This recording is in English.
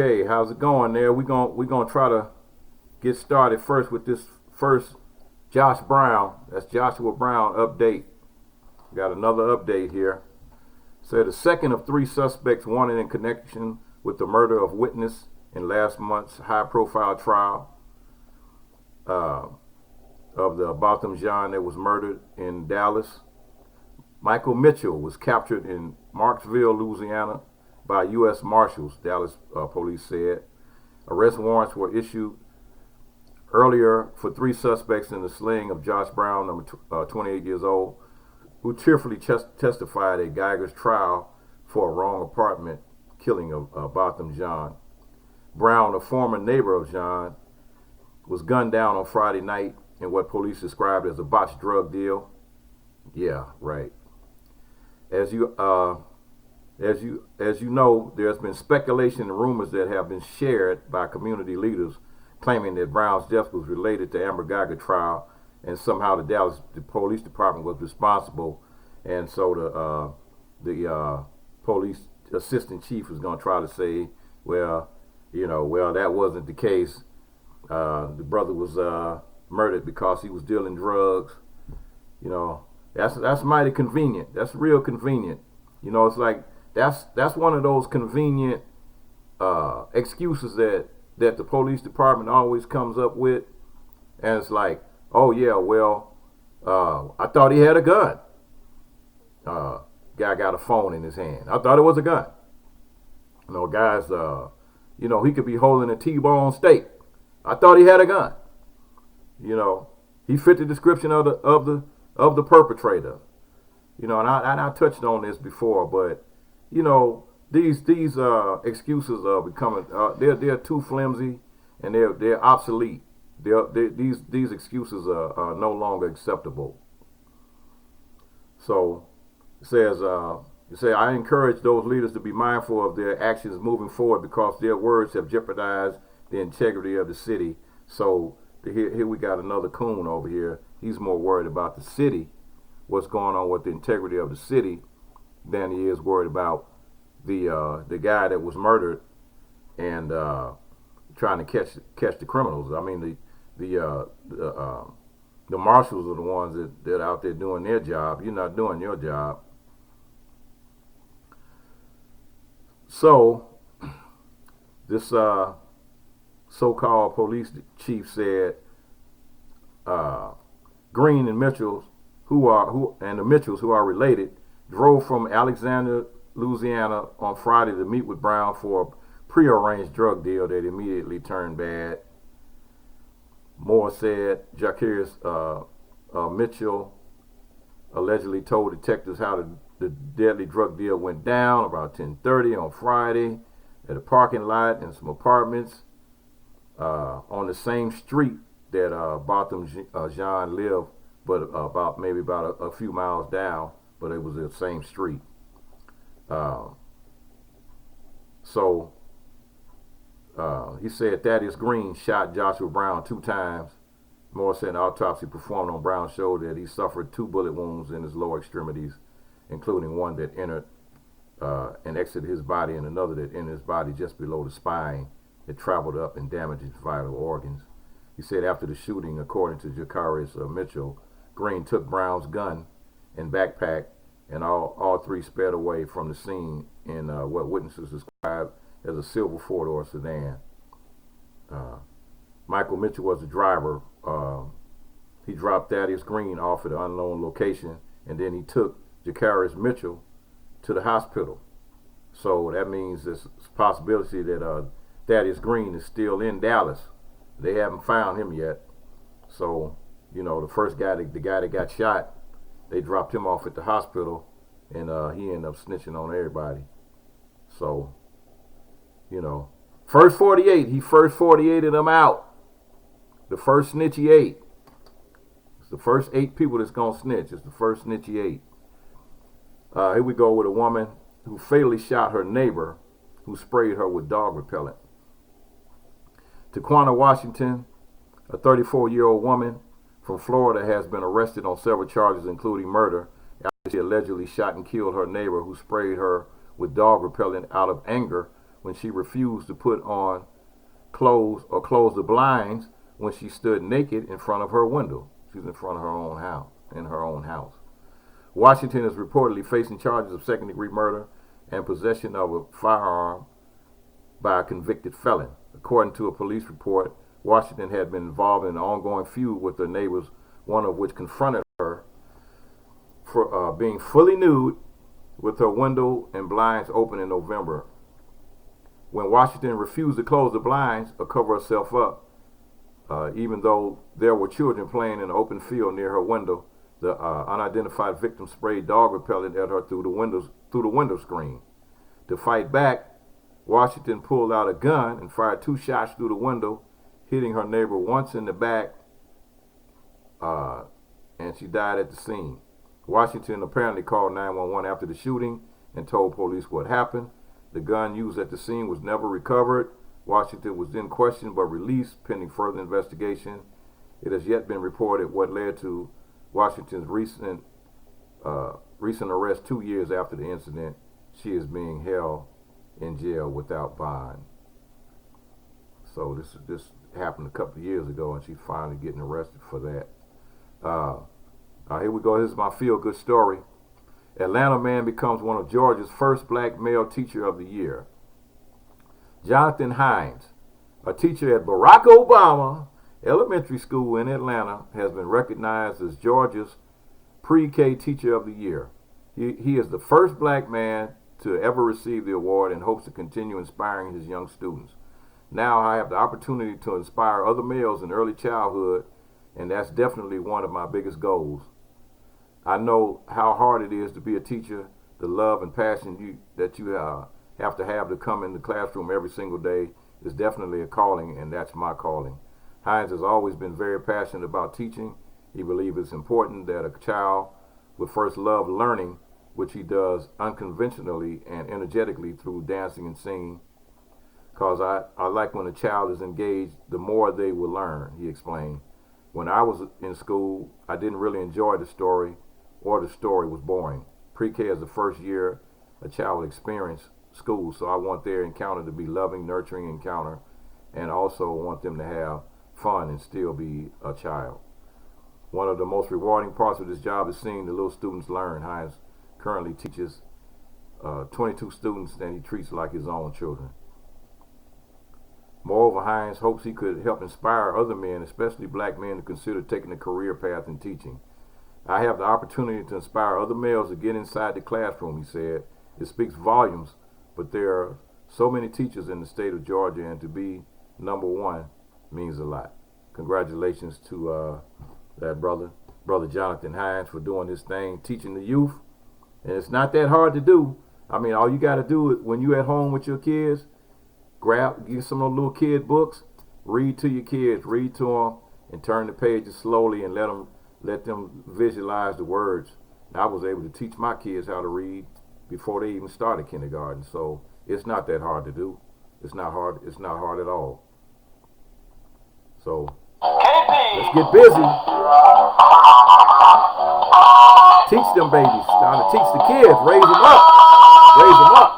Okay, how's it going there? We're gonna try to get started first with this first Josh Brown. That's Joshua Brown update. Got another update here. Said the second of three suspects wanted in connection with the murder of witness in last month's high-profile trial uh, of the Botham Jean that was murdered in Dallas. Michael Mitchell was captured in Marksville, Louisiana, by U.S. Marshals, Dallas police said. Arrest warrants were issued earlier for three suspects in the slaying of Josh Brown, 28 years old, who tearfully testified at Geiger's trial for a wrong apartment killing of Botham Jean. Brown, a former neighbor of Jean, was gunned down on Friday night in what police described as a botched drug deal. Yeah, right. As you know, there's been speculation and rumors that have been shared by community leaders claiming that Brown's death was related to Amber Geiger trial, and somehow the police department was responsible, and so the police assistant chief is going to try to say, well, that wasn't the case. The brother was murdered because he was dealing drugs. That's mighty convenient. That's real convenient. It's like that's one of those convenient excuses that the police department always comes up with, and it's like, oh yeah, well, I thought he had a gun. Guy got a phone in his hand. I thought it was a gun. Guys, he could be holding a T-bone steak. I thought he had a gun. He fit the description of the perpetrator. And I touched on this before, but these excuses are becoming they're too flimsy, and they're obsolete. These excuses are no longer acceptable. So it says I encourage those leaders to be mindful of their actions moving forward because their words have jeopardized the integrity of the city. So here we got another coon over here. He's more worried about the city, what's going on with the integrity of the city, than he is worried about the guy that was murdered and trying to catch the criminals. I mean, the marshals are the ones that are out there doing their job. You're not doing your job. So this so-called police chief said Green and Mitchells, the Mitchells, who are related, drove from Alexandria, Louisiana on Friday to meet with Brown for a prearranged drug deal that immediately turned bad. Moore said Jacarius Mitchell allegedly told detectives how the deadly drug deal went down about 10:30 on Friday at a parking lot in some apartments on the same street that Botham Jean lived, but about a few miles down, but it was the same street. He said Thaddeus Green shot Joshua Brown 2 times. Moore said an autopsy performed on Brown showed that he suffered 2 bullet wounds in his lower extremities, including one that entered and exited his body, and another that entered his body just below the spine. It traveled up and damaged his vital organs. He said after the shooting, according to Jacarius Mitchell, Green took Brown's gun and backpack, and all three sped away from the scene in what witnesses described as a silver 4-door sedan. Michael Mitchell was the driver. He dropped Thaddeus Green off at an unknown location, and then he took Jacarius Mitchell to the hospital. So that means there's a possibility that Thaddeus Green is still in Dallas. They haven't found him yet. So, the first guy, the guy that got shot, they dropped him off at the hospital, and he ended up snitching on everybody. So, first 48, he first 48'd them out. The first snitch he ate. It's the first 8 people that's gonna snitch. It's the first snitch he ate. Here we go with a woman who fatally shot her neighbor who sprayed her with dog repellent. Taquana Washington, a 34-year-old woman from Florida, has been arrested on several charges, including murder, after she allegedly shot and killed her neighbor who sprayed her with dog repellent out of anger when she refused to put on clothes or close the blinds when she stood naked in front of her window. She was in front of her own house, in her own house. Washington is reportedly facing charges of second-degree murder and possession of a firearm by a convicted felon. According to a police report, Washington had been involved in an ongoing feud with her neighbors, one of which confronted her for being fully nude with her window and blinds open in November. When Washington refused to close the blinds or cover herself up, even though there were children playing in an open field near her window, the unidentified victim sprayed dog repellent at her through the window screen. To fight back, Washington pulled out a gun and fired 2 shots through the window, hitting her neighbor once in the back, and she died at the scene. Washington apparently called 911 after the shooting and told police what happened. The gun used at the scene was never recovered. Washington was then questioned but released pending further investigation. It has yet been reported what led to Washington's recent arrest 2 years after the incident. She is being held in jail without bond. So this happened a couple of years ago, and she's finally getting arrested for that. Here we go. This is my feel-good story. Atlanta man becomes one of Georgia's first black male teacher of the year. Jonathan Hines, a teacher at Barack Obama Elementary School in Atlanta, has been recognized as Georgia's pre-K teacher of the year. He is the first black man to ever receive the award and hopes to continue inspiring his young students. Now I have the opportunity to inspire other males in early childhood, and that's definitely one of my biggest goals. I know how hard it is to be a teacher. The love and passion that you have to come in the classroom every single day is definitely a calling, and that's my calling. Hines has always been very passionate about teaching. He believes it's important that a child would first love learning, which he does unconventionally and energetically through dancing and singing, because I like when a child is engaged, the more they will learn, he explained. When I was in school, I didn't really enjoy the story, or the story was boring. Pre-K is the first year a child will experience school, so I want their encounter to be loving, nurturing encounter, and also want them to have fun and still be a child. One of the most rewarding parts of this job is seeing the little students learn. Hines currently teaches 22 students that he treats like his own children. Moreover, Hines hopes he could help inspire other men, especially black men, to consider taking a career path in teaching. I have the opportunity to inspire other males to get inside the classroom, he said. It speaks volumes, but there are so many teachers in the state of Georgia, and to be number one means a lot. Congratulations to that brother Jonathan Hines, for doing his thing, teaching the youth. And it's not that hard to do. I mean, all you got to do is, when you're at home with your kids, get some of those little kid books, read to your kids, read to them, and turn the pages slowly and let them visualize the words. I was able to teach my kids how to read before they even started kindergarten. So it's not that hard to do. It's not hard at all. So let's get busy. Teach them babies. Time to teach the kids. Raise them up.